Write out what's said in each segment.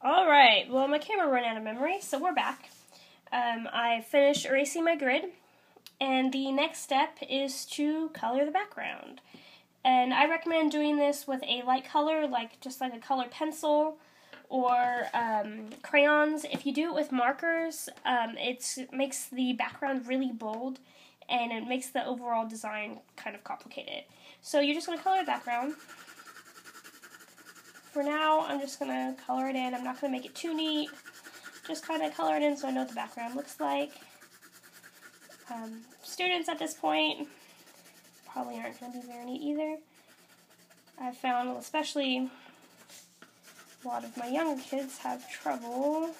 Alright, well my camera ran out of memory, so we're back. I finished erasing my grid, and the next step is to color the background. And I recommend doing this with a light color, just like a colored pencil or crayons. If you do it with markers, it makes the background really bold, and it makes the overall design kind of complicated. So you're just going to color the background. For now, I'm just going to color it in. I'm not going to make it too neat. Just kind of color it in so I know what the background looks like. Students at this point probably aren't going to be very neat either. I've found, especially a lot of my younger kids have trouble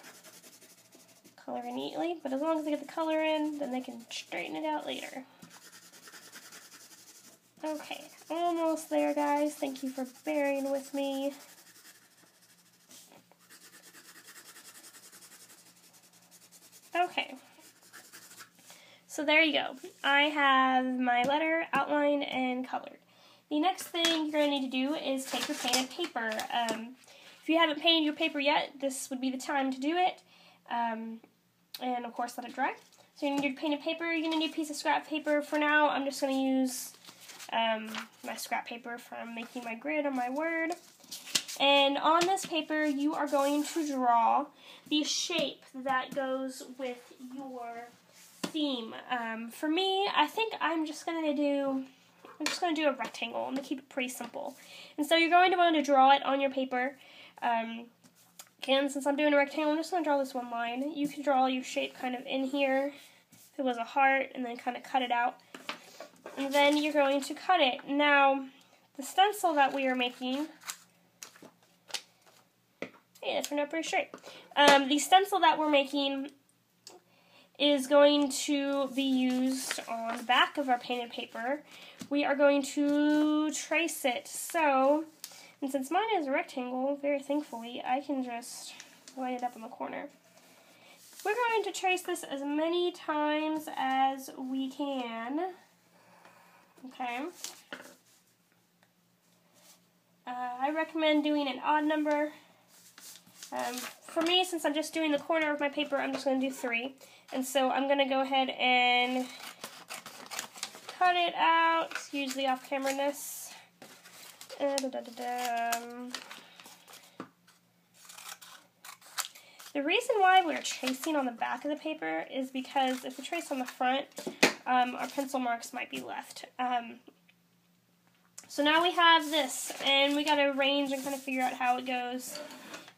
coloring neatly, but as long as they get the color in, then they can straighten it out later. Okay, almost there, guys. Thank you for bearing with me. Okay, so there you go. I have my letter outlined and colored. The next thing you're going to need to do is take your painted paper. If you haven't painted your paper yet, this would be the time to do it. And of course let it dry. So you're going to need your painted paper, you're going to need a piece of scrap paper. For now, I'm just going to use my scrap paper from making my grid on my Word. And on this paper, you are going to draw the shape that goes with your theme. For me, I think I'm just going to do a rectangle. I'm going to keep it pretty simple. And so you're going to want to draw it on your paper. Again, since I'm doing a rectangle, I'm just going to draw this one line. You can draw your shape kind of in here, if it was a heart, and then kind of cut it out. And then you're going to cut it. Now, the stencil that we are making, hey, that turned out pretty straight. The stencil that we're making is going to be used on the back of our painted paper. We are going to trace it. So, and since mine is a rectangle, very thankfully, I can just line it up in the corner. We're going to trace this as many times as we can. Okay. I recommend doing an odd number. For me, since I'm just doing the corner of my paper, I'm just going to do 3. And so I'm going to go ahead and cut it out. Excuse the off-camera-ness. The reason why we're tracing on the back of the paper is because if we trace on the front, our pencil marks might be left. So now we have this, and we got to arrange and kind of figure out how it goes.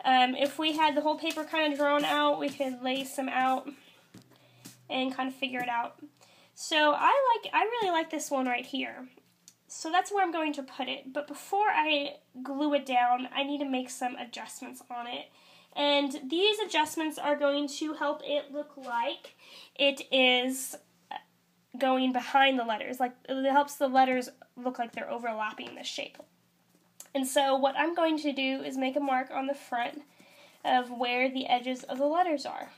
If we had the whole paper kind of drawn out, we could lace them out and kind of figure it out. So I really like this one right here. So that's where I'm going to put it. But before I glue it down, I need to make some adjustments on it. And these adjustments are going to help it look like it is going behind the letters. Like, it helps the letters look like they're overlapping the shape. And so what I'm going to do is make a mark on the front of where the edges of the letters are.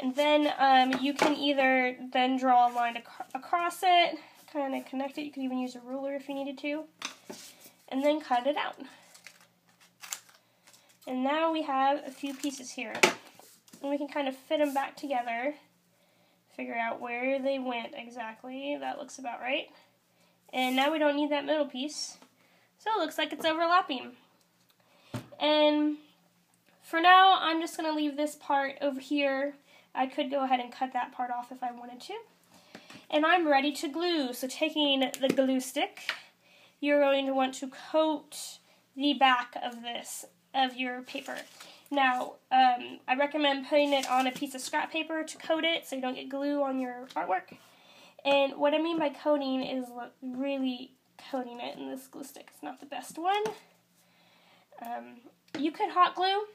And then you can either then draw a line across it, kind of connect it. You can even use a ruler if you needed to. And then cut it out. And now we have a few pieces here. And we can kind of fit them back together, figure out where they went exactly. That looks about right. And now we don't need that middle piece. So it looks like it's overlapping. And for now, I'm just going to leave this part over here. I could go ahead and cut that part off if I wanted to. And I'm ready to glue. So taking the glue stick, you're going to want to coat the back of your paper. Now, I recommend putting it on a piece of scrap paper to coat it so you don't get glue on your artwork. And what I mean by coating is really coating it, and this glue stick is not the best one. You could hot glue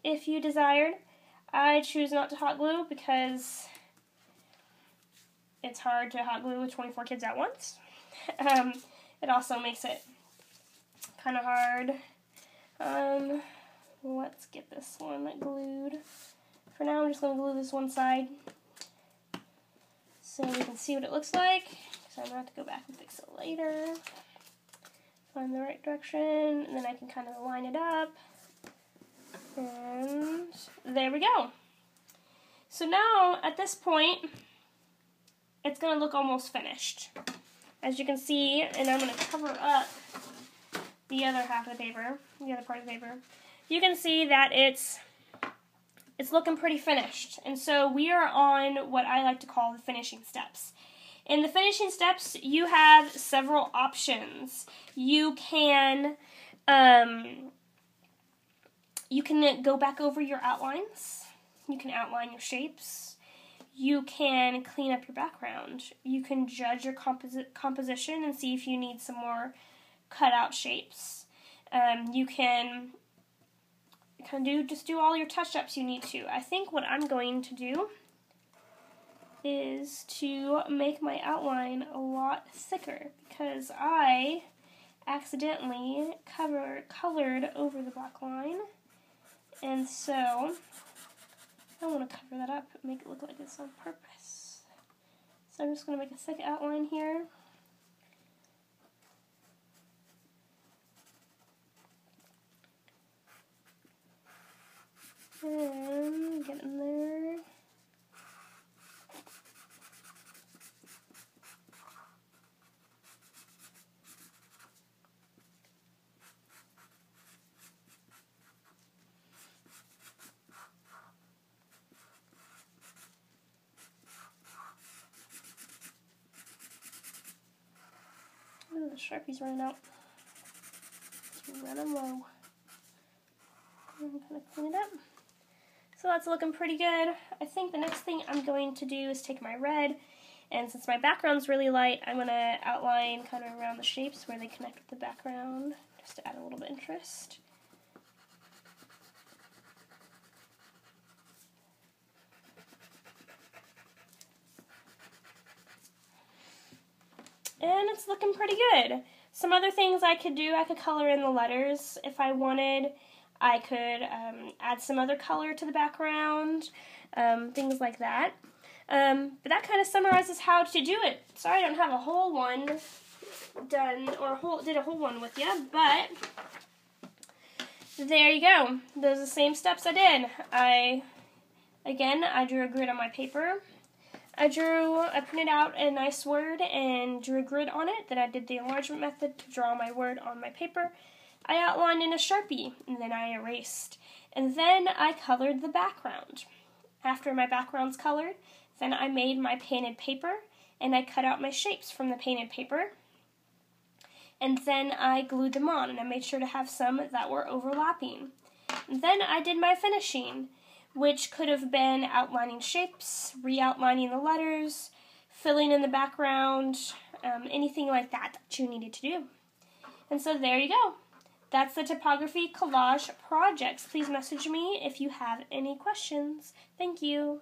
if you desired. I choose not to hot glue because it's hard to hot glue with 24 kids at once. It also makes it kind of hard. Let's get this one glued. For now, I'm just going to glue this one side so we can see what it looks like. So I'm going to have to go back and fix it later. Find the right direction, and then I can kind of line it up. And there we go. So now, at this point, it's going to look almost finished. As you can see, and I'm going to cover up the other half of the paper, the other part of the paper. You can see that it's looking pretty finished. And so we are on what I like to call the finishing steps. In the finishing steps, you have several options. You can go back over your outlines. You can outline your shapes. You can clean up your background. You can judge your composition and see if you need some more cutout shapes. You can just do all your touch-ups you need to. I think what I'm going to do is to make my outline a lot thicker because I accidentally colored over the black line, and so I want to cover that up and make it look like this on purpose. So I'm just going to make a thick outline here. And get in there. Ooh, the Sharpie's running out. It's running low. I'm going to clean it up. So that's looking pretty good. I think the next thing I'm going to do is take my red, and since my background's really light, I'm going to outline kind of around the shapes where they connect with the background, just to add a little bit of interest. And it's looking pretty good. Some other things I could do, I could color in the letters if I wanted. I could add some other color to the background, things like that. But that kind of summarizes how to do it. Sorry I don't have a whole one done, or did a whole one with you, but there you go. Those are the same steps I did. I drew a grid on my paper. I printed out a nice word and drew a grid on it. Then I did the enlargement method to draw my word on my paper. I outlined in a Sharpie, and then I erased. And then I colored the background. After my background's colored, then I made my painted paper, and I cut out my shapes from the painted paper. And then I glued them on, and I made sure to have some that were overlapping. And then I did my finishing, which could have been outlining shapes, re-outlining the letters, filling in the background, anything like that you needed to do. And so there you go. That's the typography collage projects. Please message me if you have any questions. Thank you.